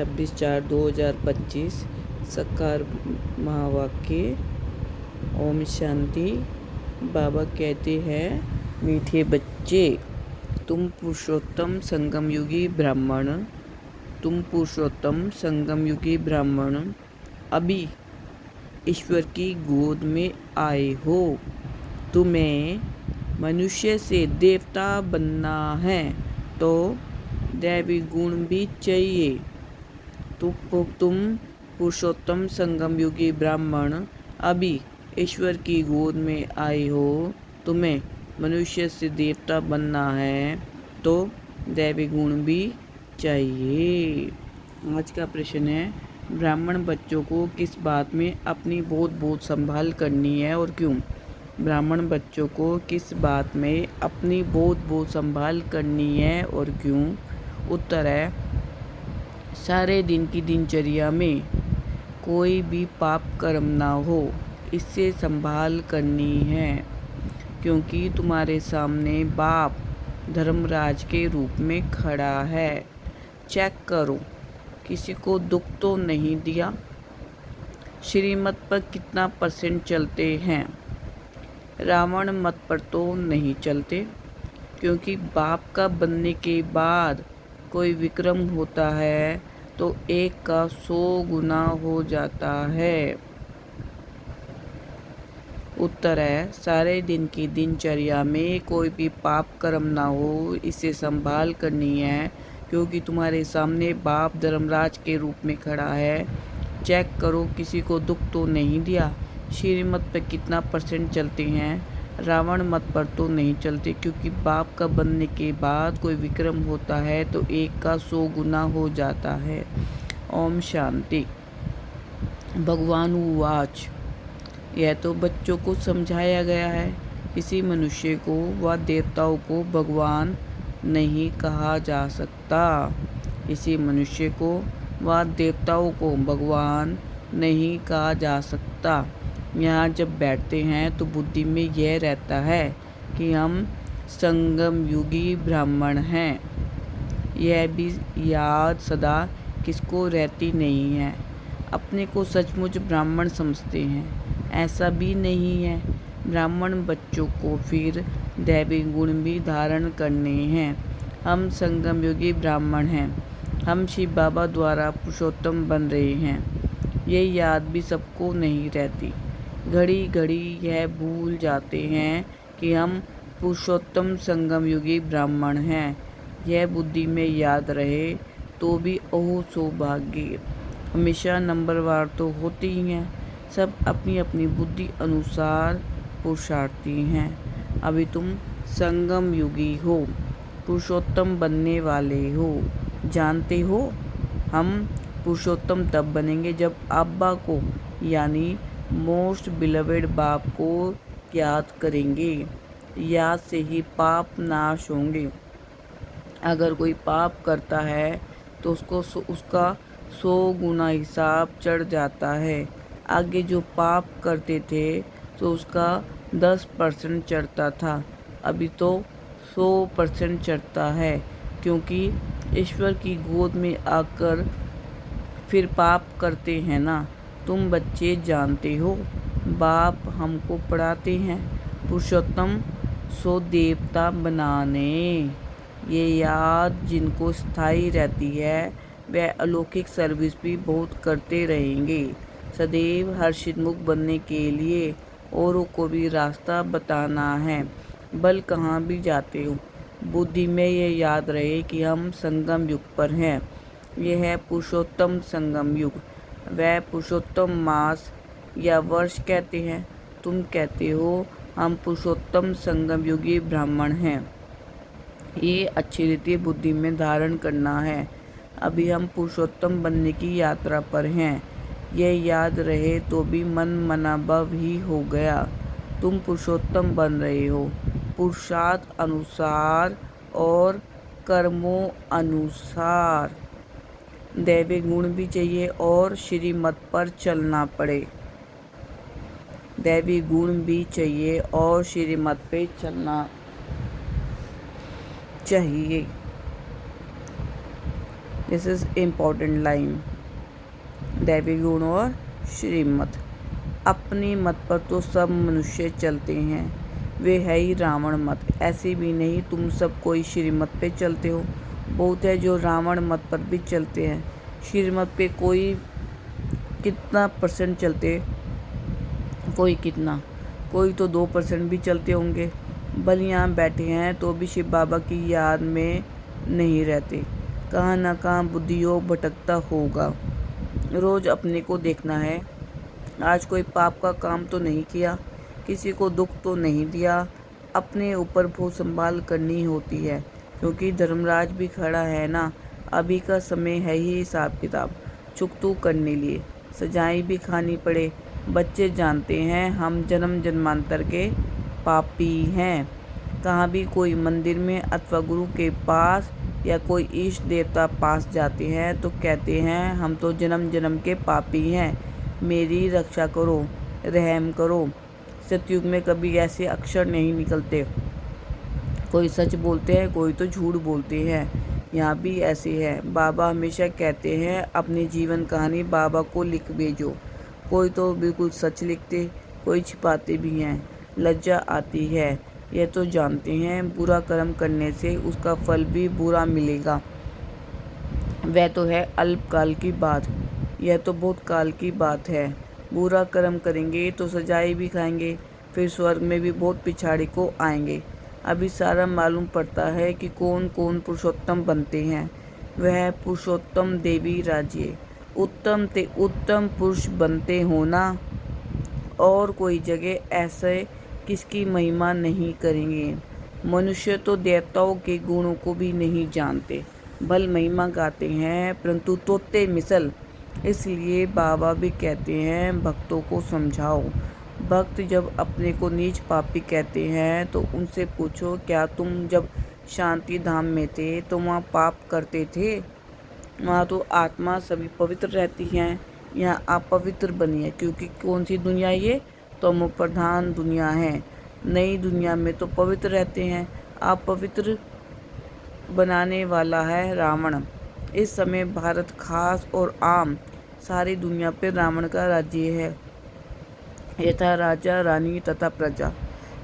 26/4/2025 साकार महावाक्य। ओम शांति। बाबा कहते हैं, मीठे बच्चे, तुम पुरुषोत्तम संगम युगी ब्राह्मण, तुम पुरुषोत्तम संगम युगी ब्राह्मण अभी ईश्वर की गोद में आए हो। तुम्हें मनुष्य से देवता बनना है तो दैवी गुण भी चाहिए। तुम पुरुषोत्तम संगम युगी ब्राह्मण अभी ईश्वर की गोद में आए हो। तुम्हें मनुष्य से देवता बनना है तो दैवी गुण भी चाहिए। आज का प्रश्न है, ब्राह्मण बच्चों को किस बात में अपनी बहुत संभाल करनी है और क्यों? ब्राह्मण बच्चों को किस बात में अपनी बहुत संभाल करनी है और क्यों? उत्तर है, सारे दिन की दिनचर्या में कोई भी पाप कर्म ना हो, इससे संभाल करनी है, क्योंकि तुम्हारे सामने बाप धर्मराज के रूप में खड़ा है। चेक करो, किसी को दुख तो नहीं दिया। श्रीमत पर कितना % चलते हैं? रावण मत पर तो नहीं चलते, क्योंकि बाप का बनने के बाद कोई विक्रम होता है तो 1 का 100 गुना हो जाता है। उत्तर है, सारे दिन की दिनचर्या में कोई भी पाप कर्म ना हो, इसे संभाल करनी है, क्योंकि तुम्हारे सामने बाप धर्मराज के रूप में खड़ा है। चेक करो, किसी को दुख तो नहीं दिया। श्रीमत पर कितना % चलते हैं? रावण मत पर तो नहीं चलते, क्योंकि बाप का बनने के बाद कोई विक्रम होता है तो 1 का 100 गुना हो जाता है। ओम शांति। भगवान उवाच। यह तो बच्चों को समझाया गया है। किसी मनुष्य को व देवताओं को भगवान नहीं कहा जा सकता। किसी मनुष्य को व देवताओं को भगवान नहीं कहा जा सकता। यहाँ जब बैठते हैं तो बुद्धि में यह रहता है कि हम संगम युगी ब्राह्मण हैं। यह भी याद सदा किसको रहती नहीं है। अपने को सचमुच ब्राह्मण समझते हैं, ऐसा भी नहीं है। ब्राह्मण बच्चों को फिर दैवी गुण भी धारण करने हैं। हम संगम युगी ब्राह्मण हैं। हम शिव बाबा द्वारा पुरुषोत्तम बन रहे हैं। ये याद भी सबको नहीं रहती। घड़ी घड़ी यह भूल जाते हैं कि हम पुरुषोत्तम संगम युगी ब्राह्मण हैं। यह बुद्धि में याद रहे तो भी ओह सौभाग्य। हमेशा नंबरवार तो होती ही हैं। सब अपनी अपनी बुद्धि अनुसार पुरुषार्थी हैं। अभी तुम संगम युगी हो, पुरुषोत्तम बनने वाले हो। जानते हो, हम पुरुषोत्तम तब बनेंगे जब अब्बा को यानी मोस्ट बिलवेड बाप को याद करेंगे। याद से ही पाप नाश होंगे। अगर कोई पाप करता है तो उसका 100 गुना हिसाब चढ़ जाता है। आगे जो पाप करते थे तो उसका 10% चढ़ता था, अभी तो 100% चढ़ता है, क्योंकि ईश्वर की गोद में आकर फिर पाप करते हैं ना। तुम बच्चे जानते हो, बाप हमको पढ़ाते हैं पुरुषोत्तम सो देवता बनाने। ये याद जिनको स्थायी रहती है वह अलौकिक सर्विस भी बहुत करते रहेंगे। सदैव हर्षितमुख बनने के लिए औरों को भी रास्ता बताना है। बल कहाँ भी जाते हो, बुद्धि में ये याद रहे कि हम संगम युग पर हैं। यह है पुरुषोत्तम संगम युग। वह पुरुषोत्तम मास या वर्ष कहते हैं। तुम कहते हो हम पुरुषोत्तम संगम युगी ब्राह्मण हैं। ये अच्छी रीति बुद्धि में धारण करना है। अभी हम पुरुषोत्तम बनने की यात्रा पर हैं। यह याद रहे तो भी मन मनाभव ही हो गया। तुम पुरुषोत्तम बन रहे हो, पुरुषार्थ अनुसार और कर्मों अनुसार। दैवी गुण भी चाहिए और श्रीमत पर चलना पड़े। दैवी गुण भी चाहिए और श्रीमत पे चलना चाहिए। This is important line. दैवी गुण और श्रीमत। अपनी मत पर तो सब मनुष्य चलते हैं, वे है ही रावण मत। ऐसे भी नहीं तुम सब कोई श्रीमत पे चलते हो, बहुत है जो रावण मत पर भी चलते हैं। श्रीमत पे कोई कितना परसेंट चलते, कोई कितना, कोई तो 2% भी चलते होंगे। भले यहाँ बैठे हैं तो भी शिव बाबा की याद में नहीं रहते, कहाँ ना कहाँ बुद्धियोग भटकता होगा। रोज अपने को देखना है, आज कोई पाप का काम तो नहीं किया, किसी को दुख तो नहीं दिया। अपने ऊपर बहुत संभाल करनी होती है, क्योंकि धर्मराज भी खड़ा है ना। अभी का समय है ही हिसाब किताब चुकतू करने लिए, सजाएं भी खानी पड़े। बच्चे जानते हैं हम जन्म जन्मांतर के पापी हैं। कहाँ भी कोई मंदिर में अथवा गुरु के पास या कोई इष्ट देवता पास जाते हैं तो कहते हैं हम तो जन्म जन्म के पापी हैं, मेरी रक्षा करो, रहम करो। सतयुग में कभी ऐसे अक्षर नहीं निकलते, कोई सच बोलते हैं कोई तो झूठ बोलते हैं। यहाँ भी ऐसे है। बाबा हमेशा कहते हैं अपनी जीवन कहानी बाबा को लिख भेजो। कोई तो बिल्कुल सच लिखते, कोई छिपाते भी हैं। लज्जा आती है, यह तो जानते हैं बुरा कर्म करने से उसका फल भी बुरा मिलेगा। वह तो है अल्पकाल की बात, यह तो बहुत काल की बात है। बुरा कर्म करेंगे तो सजाएं भी खाएंगे, फिर स्वर्ग में भी बहुत पिछाड़ी को आएंगे। अभी सारा मालूम पड़ता है कि कौन कौन पुरुषोत्तम बनते हैं। वह पुरुषोत्तम देवी राज्य उत्तम ते उत्तम पुरुष बनते हो ना, और कोई जगह ऐसे किसकी महिमा नहीं करेंगे। मनुष्य तो देवताओं के गुणों को भी नहीं जानते, भल महिमा गाते हैं परंतु तोते मिसल। इसलिए बाबा भी कहते हैं भक्तों को समझाओ। भक्त जब अपने को नीच पापी कहते हैं तो उनसे पूछो क्या तुम जब शांति धाम में थे तो वहाँ पाप करते थे? वहाँ तो आत्मा सभी पवित्र रहती हैं, यहाँ आप पवित्र बनिए। क्योंकि कौन सी दुनिया ये तमो प्रधान दुनिया है। नई दुनिया में तो पवित्र रहते हैं, आप पवित्र बनाने वाला है रावण। इस समय भारत खास और आम सारी दुनिया पे रावण का राज्य है। यथा राजा रानी तथा प्रजा,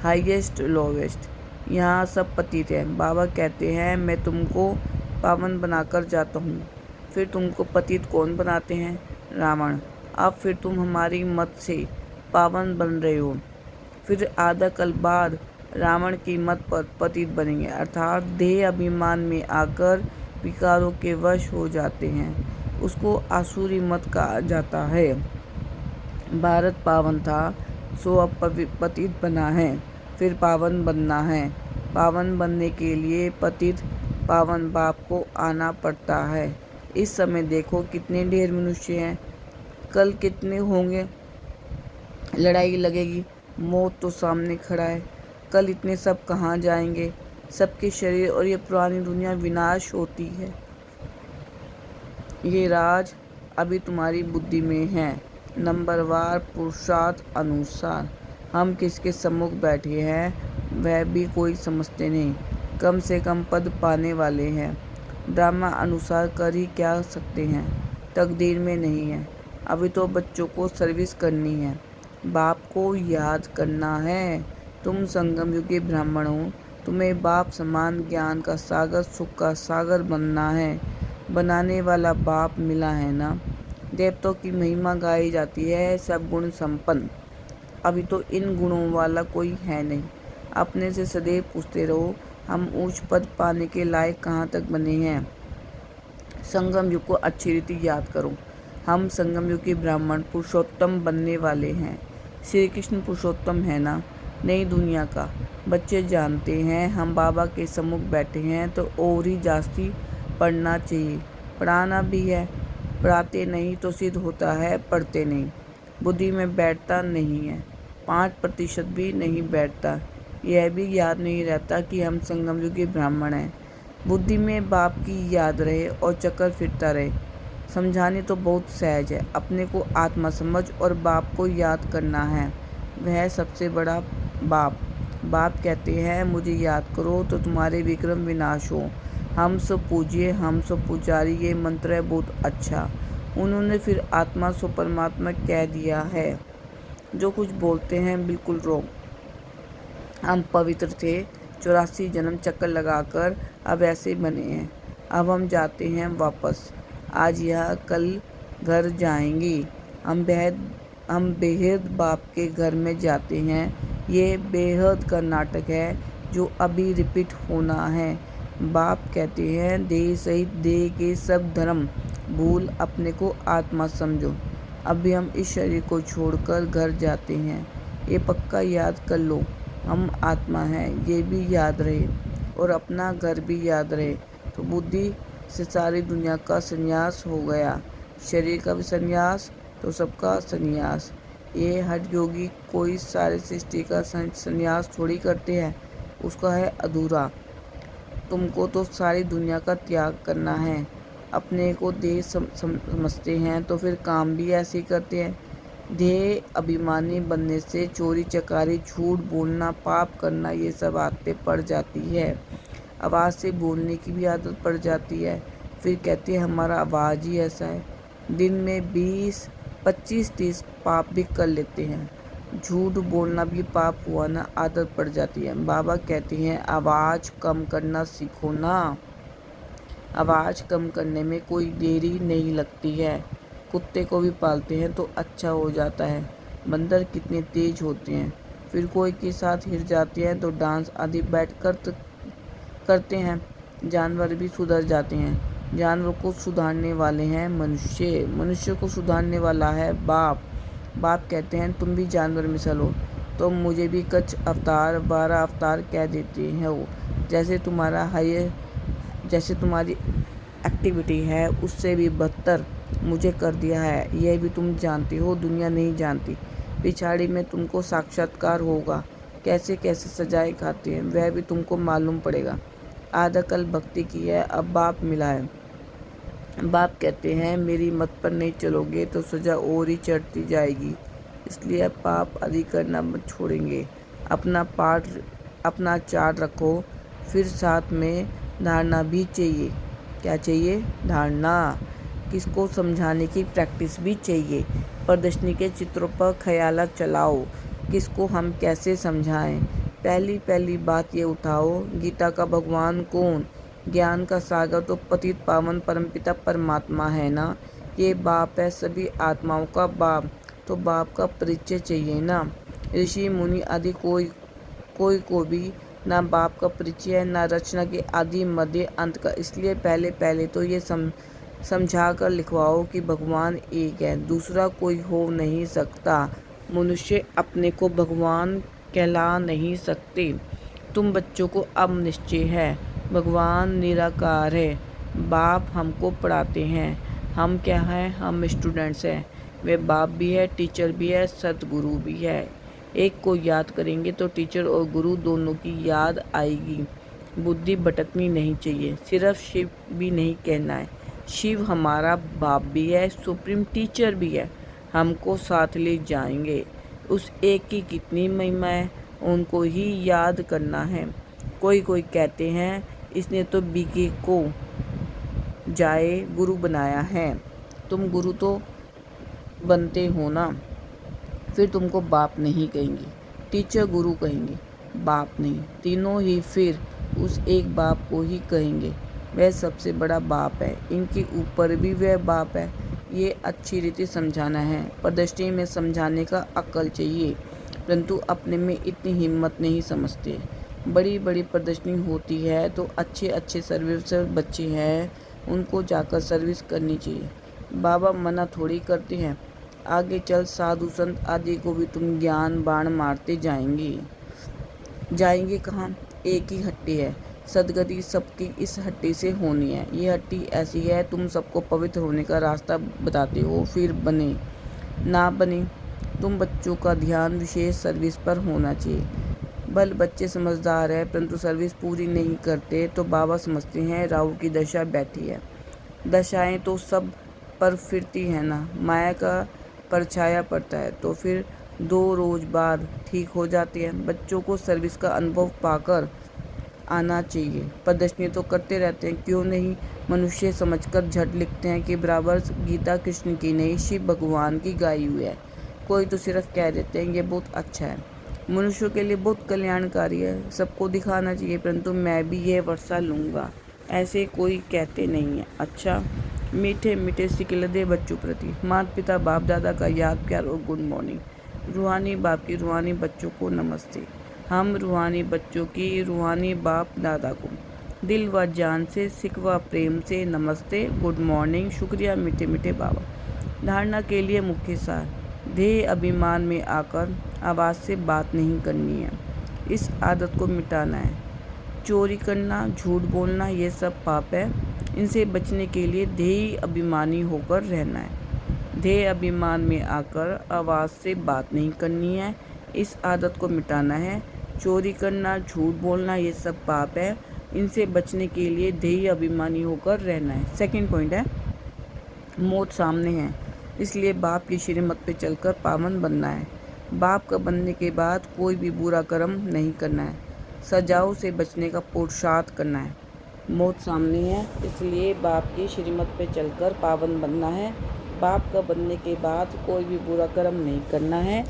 हाईएस्ट लोवेस्ट, यहाँ सब पतित हैं। बाबा कहते हैं मैं तुमको पावन बनाकर जाता हूँ, फिर तुमको पतित कौन बनाते हैं? रावण। अब फिर तुम हमारी मत से पावन बन रहे हो, फिर आधा कल बाद रावण की मत पर पतित बनेंगे, अर्थात देह अभिमान में आकर विकारों के वश हो जाते हैं। उसको आसुरी मत कहा जाता है। भारत पावन था सो अब पतित बना है, फिर पावन बनना है। पावन बनने के लिए पतित पावन बाप को आना पड़ता है। इस समय देखो कितने ढेर मनुष्य हैं, कल कितने होंगे। लड़ाई लगेगी, मौत तो सामने खड़ा है, कल इतने सब कहाँ जाएंगे। सबके शरीर और ये पुरानी दुनिया विनाश होती है। ये राज अभी तुम्हारी बुद्धि में है। नंबरवार पुरुषार्थ अनुसार हम किसके सम्मुख बैठे हैं वह भी कोई समझते नहीं, कम से कम पद पाने वाले हैं। ड्रामा अनुसार कर ही क्या सकते हैं, तकदीर में नहीं है। अभी तो बच्चों को सर्विस करनी है, बाप को याद करना है। तुम संगम युगी ब्राह्मण हो, तुम्हें बाप समान ज्ञान का सागर सुख का सागर बनना है। बनाने वाला बाप मिला है ना। देवताओं की महिमा गाई जाती है, सब गुण संपन्न। अभी तो इन गुणों वाला कोई है नहीं। अपने से सदैव पूछते रहो हम ऊंच पद पाने के लायक कहाँ तक बने हैं। संगम युग को अच्छी रीति याद करो। हम संगम युग के ब्राह्मण पुरुषोत्तम बनने वाले हैं। श्री कृष्ण पुरुषोत्तम है ना, नई दुनिया का। बच्चे जानते हैं हम बाबा के सम्मुख बैठे हैं तो और ही जास्ती पढ़ना चाहिए। पढ़ाना भी है, पढ़ाते नहीं तो सिद्ध होता है पढ़ते नहीं। बुद्धि में बैठता नहीं है, 5% भी नहीं बैठता। यह भी याद नहीं रहता कि हम संगम युगी ब्राह्मण हैं। बुद्धि में बाप की याद रहे और चक्कर फिरता रहे। समझाने तो बहुत सहज है, अपने को आत्मा समझ और बाप को याद करना है। वह सबसे बड़ा बाप। बाप कहते हैं मुझे याद करो तो तुम्हारे विक्रम विनाश हो। हम सब पूजिए, हम सब पुजारी, ये मंत्र है बहुत अच्छा। उन्होंने फिर आत्मा सो परमात्मा कह दिया है। जो कुछ बोलते हैं बिल्कुल रोक। हम पवित्र थे, 84 जन्म चक्कर लगाकर अब ऐसे बने हैं। अब हम जाते हैं वापस। आज या कल घर जाएंगे। हम बेहद बाप के घर में जाते हैं। ये बेहद का नाटक है जो अभी रिपीट होना है। बाप कहते हैं देह सहित देह के सब धर्म भूल अपने को आत्मा समझो। अभी हम इस शरीर को छोड़कर घर जाते हैं। ये पक्का याद कर लो, हम आत्मा हैं, ये भी याद रहे और अपना घर भी याद रहे। तो बुद्धि से सारी दुनिया का संन्यास हो गया। शरीर का भी संन्यास तो सबका संन्यास। ये हठ योगी कोई सारे सृष्टि का संन्यास थोड़ी करते हैं, उसका है अधूरा। तुमको तो सारी दुनिया का त्याग करना है। अपने को देह समझते हैं तो फिर काम भी ऐसे ही करते हैं। देह अभिमानी बनने से चोरी चकारी, झूठ बोलना, पाप करना, ये सब आदतें पड़ जाती है। आवाज़ से बोलने की भी आदत पड़ जाती है। फिर कहते हैं हमारा आवाज़ ही ऐसा है। दिन में 20, 25, 30 पाप भी कर लेते हैं। झूठ बोलना भी पाप हुआ ना, आदत पड़ जाती है। बाबा कहते हैं आवाज़ कम करना सीखो ना। आवाज़ कम करने में कोई देरी नहीं लगती है। कुत्ते को भी पालते हैं तो अच्छा हो जाता है। बंदर कितने तेज होते हैं। फिर कोई के साथ हिर जाते हैं तो डांस आदि बैठकर करते हैं। जानवर भी सुधर जाते हैं। जानवर को सुधारने वाले हैं मनुष्य। मनुष्य को सुधारने वाला है बाप। बाप कहते हैं तुम भी जानवर में चलो। तो मुझे भी कच्छ अवतार, 12 अवतार कह देते हैं वो। जैसे तुम्हारी एक्टिविटी है उससे भी बदतर मुझे कर दिया है। यह भी तुम जानती हो, दुनिया नहीं जानती। पिछाड़ी में तुमको साक्षात्कार होगा। कैसे कैसे सजाएं खाते हैं वह भी तुमको मालूम पड़ेगा। आधा कल भक्ति की है, अब बाप मिला है। बाप कहते हैं मेरी मत पर नहीं चलोगे तो सजा और ही चढ़ती जाएगी। इसलिए अब पाप आदि करना मत छोड़ेंगे। अपना चार्ट रखो। फिर साथ में धारणा भी चाहिए। क्या चाहिए? धारणा। किसको समझाने की प्रैक्टिस भी चाहिए। प्रदर्शनी के चित्रों पर ख्यालात चलाओ। किसको हम कैसे समझाएं। पहली बात ये उठाओ, गीता का भगवान कौन? ज्ञान का सागर तो पतित पावन परमपिता परमात्मा है ना। ये बाप है सभी आत्माओं का बाप। तो बाप का परिचय चाहिए ना। ऋषि मुनि आदि कोई को भी ना बाप का परिचय है, ना रचना के आदि मध्य अंत का। इसलिए पहले तो ये समझा कर लिखवाओ कि भगवान एक है, दूसरा कोई हो नहीं सकता। मनुष्य अपने को भगवान कहला नहीं सकते। तुम बच्चों को अब निश्चय है भगवान निराकार है। बाप हमको पढ़ाते हैं। हम क्या हैं? हम स्टूडेंट्स हैं। वे बाप भी है, टीचर भी है, सतगुरु भी है। एक को याद करेंगे तो टीचर और गुरु दोनों की याद आएगी। बुद्धि भटकनी नहीं चाहिए। सिर्फ शिव भी नहीं कहना है। शिव हमारा बाप भी है, सुप्रीम टीचर भी है। हमको साथ ले जाएंगे। उस एक की कितनी महिमा है, उनको ही याद करना है। कोई कहते हैं इसने तो बीके को जाए गुरु बनाया है। तुम गुरु तो बनते हो ना। फिर तुमको बाप नहीं कहेंगे, टीचर गुरु कहेंगे, बाप नहीं। तीनों ही फिर उस एक बाप को ही कहेंगे। वह सबसे बड़ा बाप है। इनके ऊपर भी वह बाप है। ये अच्छी रीति समझाना है। प्रदर्शनी में समझाने का अक्ल चाहिए, परंतु अपने में इतनी हिम्मत नहीं समझते। बड़ी प्रदर्शनी होती है तो अच्छे सर्विस बच्चे हैं, उनको जाकर सर्विस करनी चाहिए। बाबा मना थोड़ी करते हैं। आगे चल साधु संत आदि को भी तुम ज्ञान बाण मारते जाएंगे कहाँ? एक ही हट्टी है। सदगति सबकी इस हट्टी से होनी है। ये हट्टी ऐसी है, तुम सबको पवित्र होने का रास्ता बताते हो, फिर बने ना बने। तुम बच्चों का ध्यान विशेष सर्विस पर होना चाहिए। बच्चे समझदार है परंतु सर्विस पूरी नहीं करते तो बाबा समझते हैं राहु की दशा बैठी है। दशाएं तो सब पर फिरती है ना। माया का परछाया पड़ता है तो फिर 2 रोज बाद ठीक हो जाती है। बच्चों को सर्विस का अनुभव पाकर आना चाहिए। प्रदर्शनी तो करते रहते हैं, क्यों नहीं। मनुष्य समझकर झट लिखते हैं कि बराबर गीता कृष्ण की नहीं, शिव भगवान की गाई हुई है। कोई तो सिर्फ कह देते हैं ये बहुत अच्छा है, मनुष्यों के लिए बहुत कल्याणकारी है, सबको दिखाना चाहिए, परंतु मैं भी ये वर्षा लूँगा, ऐसे कोई कहते नहीं है। अच्छा, मीठे मीठे सिकलदे बच्चों प्रति माता पिता बाप दादा का याद प्यार और गुड मॉर्निंग। रूहानी बाप की रूहानी बच्चों को नमस्ते। हम रूहानी बच्चों की रूहानी बाप दादा को दिल व जान से सिकवा प्रेम से नमस्ते, गुड मॉर्निंग, शुक्रिया मीठे मीठे बाबा। धारणा के लिए मुख्य सार, ध्येय अभिमान में आकर आवाज़ से बात नहीं करनी है, इस आदत को मिटाना है। चोरी करना, झूठ बोलना ये सब पाप है, इनसे बचने के लिए ध्येय अभिमानी होकर रहना है। ध्येय अभिमान में आकर आवाज़ से बात नहीं करनी है, इस आदत को मिटाना है। चोरी करना, झूठ बोलना ये सब पाप है, इनसे बचने के लिए ध्येय अभिमानी होकर रहना है। सेकंड पॉइंट है, मौत सामने है, इसलिए बाप की श्रीमत पे चलकर पावन बनना है। बाप का बनने के बाद कोई भी बुरा कर्म नहीं करना है, सजाओं से बचने का पुरुषार्थ करना है। मौत सामने है, इसलिए बाप की श्रीमत पे चलकर पावन बनना है। बाप का बनने के बाद कोई भी बुरा कर्म नहीं करना है,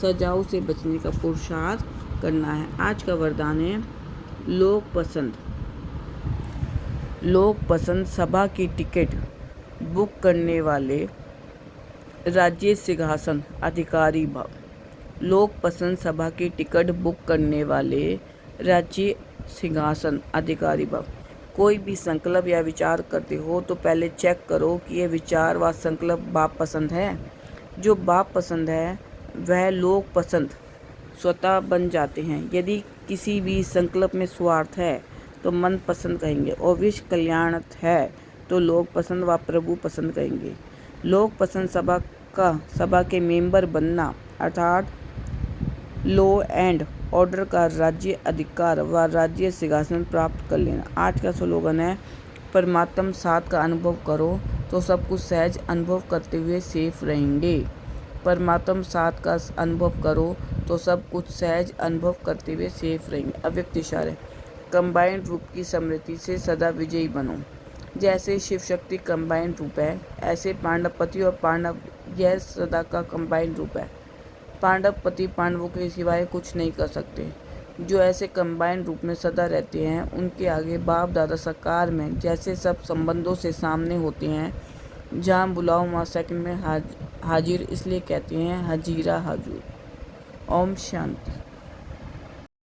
सजाओं से बचने का पुरुषार्थ करना है। आज का वरदान है, लोक पसंद सभा की टिकट बुक करने वाले राज्य सिंहासन अधिकारी भव। लोक पसंद सभा की टिकट बुक करने वाले राज्य सिंहासन अधिकारी भव। कोई भी संकल्प या विचार करते हो तो पहले चेक करो कि ये विचार व संकल्प बाप पसंद है। जो बाप पसंद है वह लोक पसंद स्वतः बन जाते हैं। यदि किसी भी संकल्प में स्वार्थ है तो मन पसंद कहेंगे, और विश्व कल्याण है तो लोक पसंद व प्रभु पसंद कहेंगे। लोक पसंद सभा के मेंबर बनना अर्थात लॉ एंड ऑर्डर का राज्य अधिकार व राज्य सिंहासन प्राप्त कर लेना। आज का स्लोगन है, परमात्म साथ का अनुभव करो तो सब कुछ सहज अनुभव करते हुए सेफ रहेंगे। परमात्म साथ का अनुभव करो तो सब कुछ सहज अनुभव करते हुए सेफ रहेंगे। अव्यक्त इशारे, कंबाइंड रूप की स्मृति से सदा विजयी बनो। जैसे शिव शक्ति कंबाइंड रूप है, ऐसे पांडव पति और पांडव यह सदा का कंबाइंड रूप है। पांडव पति पांडवों के सिवाय कुछ नहीं कर सकते। जो ऐसे कंबाइंड रूप में सदा रहते हैं उनके आगे बाप दादा साकार में जैसे सब संबंधों से सामने होते हैं। जहाँ बुलाओ वहाँ सेकंड में हाजिर, इसलिए कहते हैं हजीरा हजूर। ओम शांति।